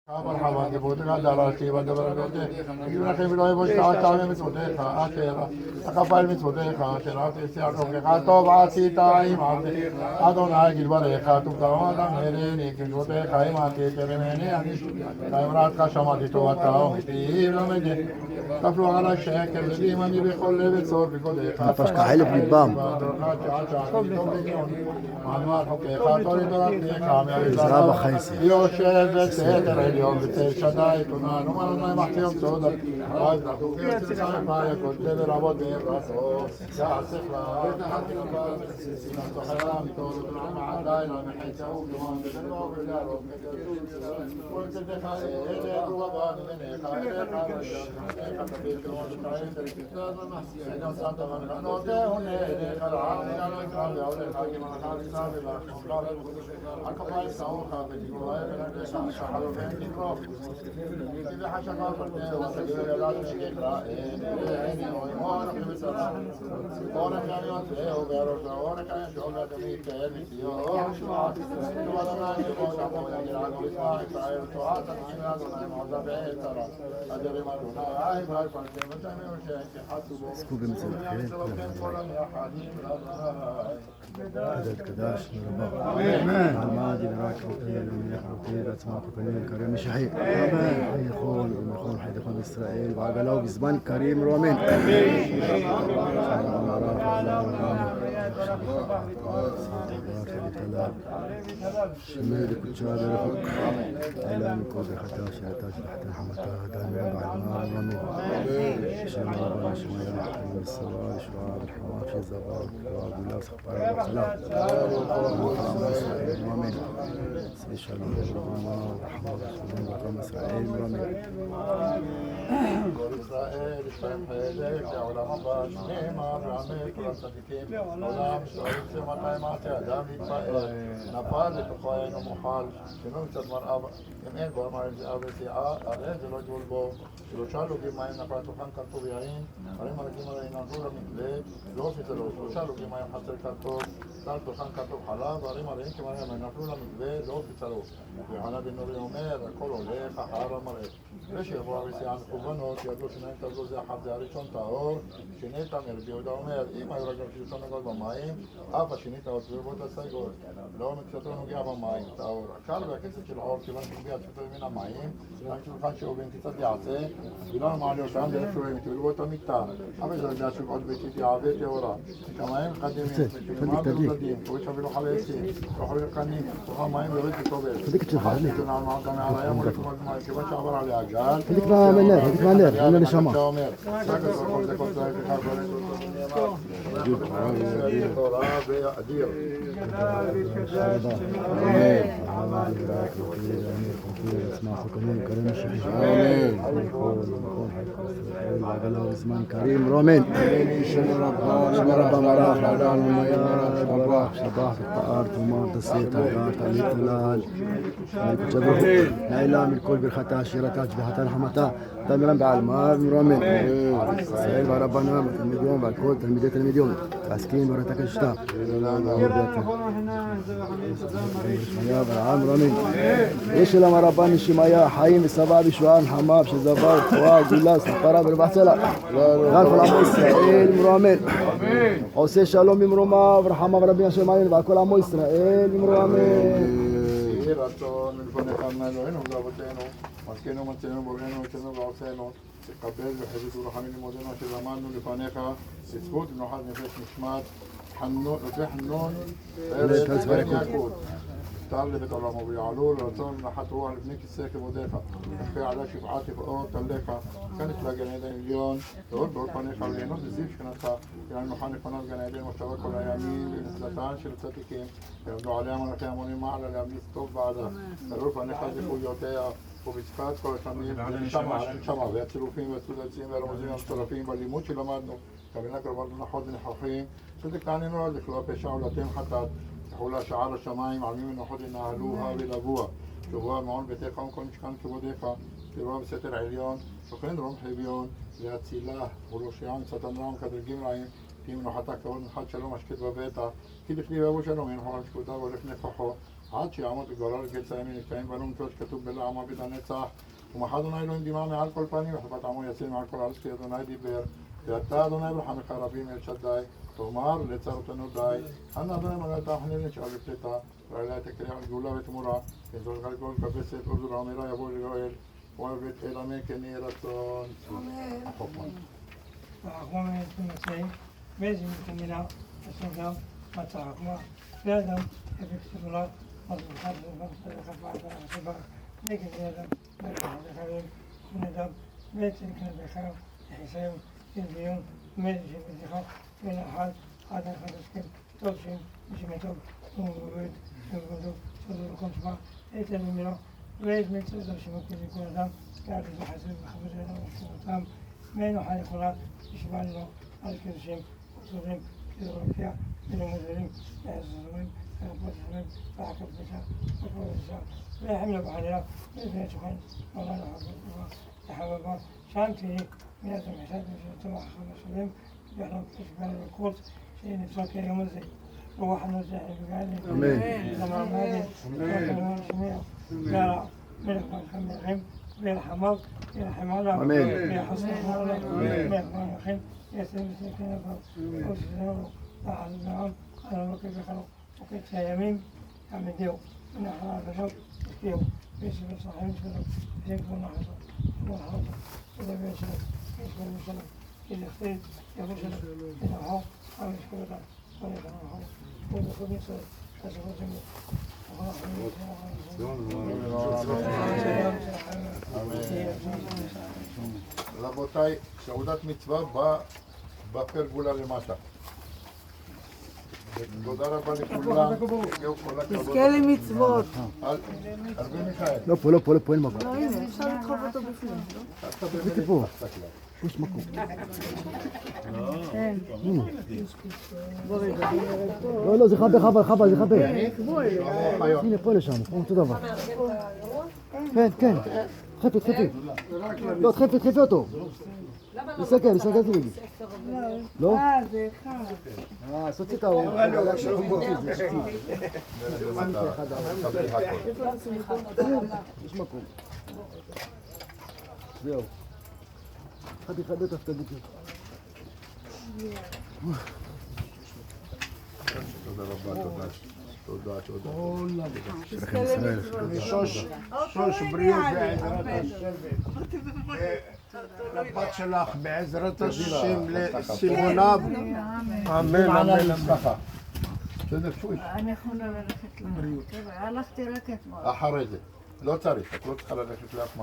مرحبا كيفوتك داراتي ودبرتي يقول لك بلوي بوش تعال مسودك اخر اقفل مسودك اخر سيارتك قطو باسي تاي ماتي ادوناي جلبره خاتو داودا ميري كيفوتك خاي ماتي ترمني اني كاميرات کا شمالي تو اتاو متي لمجي تفلو على الشيك الذي من بيقول لي بتصور بيقول نفش كحيل بلبام زرابة خيسي يوشف بسيطر اليوم بتير شداي تنان وما لنا محتيم سودك وايد رحتو في السيسان بايا كنت برابط بين راسو يا سفرا سينا سخرام تولد العام عداينا من حيثه كمان بدنو بلارو كنت دخائي إلي روبان مني خائي سيدنا سانتا من خنوته هني إلي خلعان إلى الإكرام يولي الحاكم الخالي سامي الأخبار الكفاية ساوخ بالجوايا من الإسان شحلو بين تكروف إذا حشقا فرده وسجل لا تشكيك رائين عيني ويمونك بسرعة ورك يميون فيه وبيروش ورك يشعر دميك كيرمسيو وشمعات ودنا يقول أبو يجران ويسمعك فعير سوحاتا كيمنا دوناي معظم بيه ترى أجري مدونا عايب هاي فرده مجمع وشيك حسبه سكوب مثل الخير عدد كداش الماضي راكب من يخرب اسماء كريم كريم شحيح يخون حيد يخون اسرائيل وعقلوا بزمان كريم رومين شمال كتشار رفق اعلام كود خطاش يعتاج تحت الحمتاه دائما بعد ما رومين شمال ربنا شمال رحمه السواد شواب الحمار في زبار كواب ولا سخبار وسلام رومين سبيشال ربنا رحمه الله اسرائيل رومين إسرائيل شايف حيلك يا علماء باشنين ما بعمل كل صديقين عالم شايف سمعت ما تعلم يتفائل نفال لتقاين ومحال شنو تدمر أب يمين برمار الجاب سيعة أريد رجل بو لو شالوا بما ينفع تفهم كرتو بيعين أريد مركي مرة ينظر من ليه لو في تلو لو شالوا بما يحصل كرتو صار تفهم كرتو حلاب أريد مرة ينك مرة ينظر من ليه لو في تلو وعنا بالنور يومير كله ليه خحارة مرة ليش يبغى بيسيان كوبانوت يدلو شنين تبلو زي حد زاريشون تاور شنين تامر بيودا عمر إما يرجع في شون نقول بمايم أفا شنين تاور تبلو تسايقول لو مكسرون وجا بمايم تاور كارب كيس العور كمان بيجي أشوفه من المايم لكن خان شو بنتي تدعسه بلان ماليو شان ده شو يمتى بلو تميتا أبى جرجع شو قد بيجي دعابة تورا كمان قديم ما بيقدم ويش بلو حبيسي وحري قني وخامايم بيجي تطبل هذيك تشوفها هذيك كنا على المعظم على يوم ركوب ما كيف شعبر على عجال هذيك ما منار هذيك ما نار أنا نشامة زمان كريم رومين شمرا مراح على المياه صباح الطائر ثمار تصير تغار تميت تلال لا من كل بالخطا شيرتات بحتى حمتا تمرن بعلمار رومين سيد ربنا المليون بالكود تلميذات المليون مسكين ورتك الشتاء يا برعام رومين ايش لما ربنا شمايا حيم السباب شوان حمام شزبار واقول سفرا بالبحثلا قال فلان اسرائيل رومين حسين شالوم مروما ورحمه ربنا شمايا باكل امو اسرائيل رومين راتون نفني خلنا لهنا وضابطينه مسكينه متينه بورينه وتنو بعثينه تقبل وحبيت ورحمين مودنا في زمانه لفنيخه سفوت انه حد نفس مشمات حنون في حنون ياكل تعلفت على مبي علول راتون حتى هو ابنك الساكن وديخه في على شفعاتي فوق تلقى كانت لا جنايدين مليون دور فنيخه لينو بزيف كانت يعني محن فنان جنايدين مشترك ولا يمين لسلطان شرطتكين يبدو عليهم أنا كاموني ما على الأمنية توب بعدها الروف أنا خارج فوجاتها وبتفات كل سنين شمع بيتصلوا فين بيتصلوا تسين برمزين الطرفين بالليموت اللي مادنو كمان نقدر برضه نحط نحفين صدق كان إنه هذا خلاف يشاور لتين حتى حول شعار الشماعي علمين إنه حد نهلوها بلابوها شوفوا معون بتقام كل مكان كبوديفا شوفوا بستر عليون شكرا رم حبيون لاتسيله وروشيان ستنرام كدر جمرين في منه حتى كون حد شلون مشكلة ببيتا كده في بابو شلون من حوالش كده ولكن نفحه עד שיעמוד וגורל קץ הימים יתקיים בנו מצוות שכתוב בלעם עביד הנצח ומחד אדוני אלוהים דמעה מעל כל פנים וחבת עמו יציל מעל כל ארץ כי אדוני דיבר ואתה אדוני ברחמך רבים אל שדי תאמר לצרותינו די אנא אדוני מגלת החנין נשאר לפליטה ואליה תקריח לגאולה ותמורה ונזור גלגול כבשת עוזר האמירה יבוא לגואל ובית אל עמי כן יהי רצון. החוכמה. החוכמה מתמצא באיזה מתמינה הסוגם מצחכמה ואדם אפקטיבולת מזמחת וחפת הסיבה נגד אדם מרחב וחרים ונדם בעצם כנבחר יחסם לדיון מדי שבזיכה ונחל עד אחד הסכם טוב שם ושמטוב ומובד ובודו שדור לכל שמה אצל במילה ואת מצוות הרשימות לכל אדם כעד בחסד וחבוד אדם ושמותם מאין אוכל יכולה לשמע לנו על קדושים וצורים כדורפיה ולמוזרים והזרמים הרפות שלהם ועקב בשר וקרוב בשר והחמלה בחלילה ולפני שוכן מולה לחבוד טובה לחבבה שם תהי מיד המחשד ושלטו החמלה שלהם ואנחנו כשבאנו לקורס שנפסוק היום הזה רוח הנוזע בגלל למעמד וכלמון שמיע גרע מלך מלכם מלכים וירחמיו ירחם עליו ויחסן עליו ויחמן לכם יסם וסלכן עליו ושזהו ואחז נעם על המוקד וחלוק וקץ הימים עמדיהו ונחל העבשות השקיעו וישב הצרחים שלו ושכבו נחלו ונחלו ודבר שלו וישכבו שלו כי לכתב יבוא שלו ונחו על משכבותם ונחו ובכל מצוות השכות שלו רבותיי, סעודת מצווה בפרגולה למטה. תודה רבה לכולם. תזכה למצוות. הרבה מיכאל. לא פה, אין מקום. לא, הנה, אפשר לדחוף אותו בפנים. תביא פה. יש מקום. כן. לא, זה חבר, זה חבר. הנה, פה לשם, אותו דבר. כן. חפת. לא, תחפי אותו. תסתכל, תגיד. לא? זה אחד. סוציא את האור. יש מקום. זהו. חדי אותך תגיד. תודה רבה, תודה. תזכה למצוות. שוש בריאות בעזרת השם. לבת שלך בעזרת השם לסימוניו. אמן. בסדר, שוי. אני יכולה ללכת לבריאות. הלכתי רק אתמול. אחרי זה. לא צריך, את לא צריכה ללכת לאף מקום.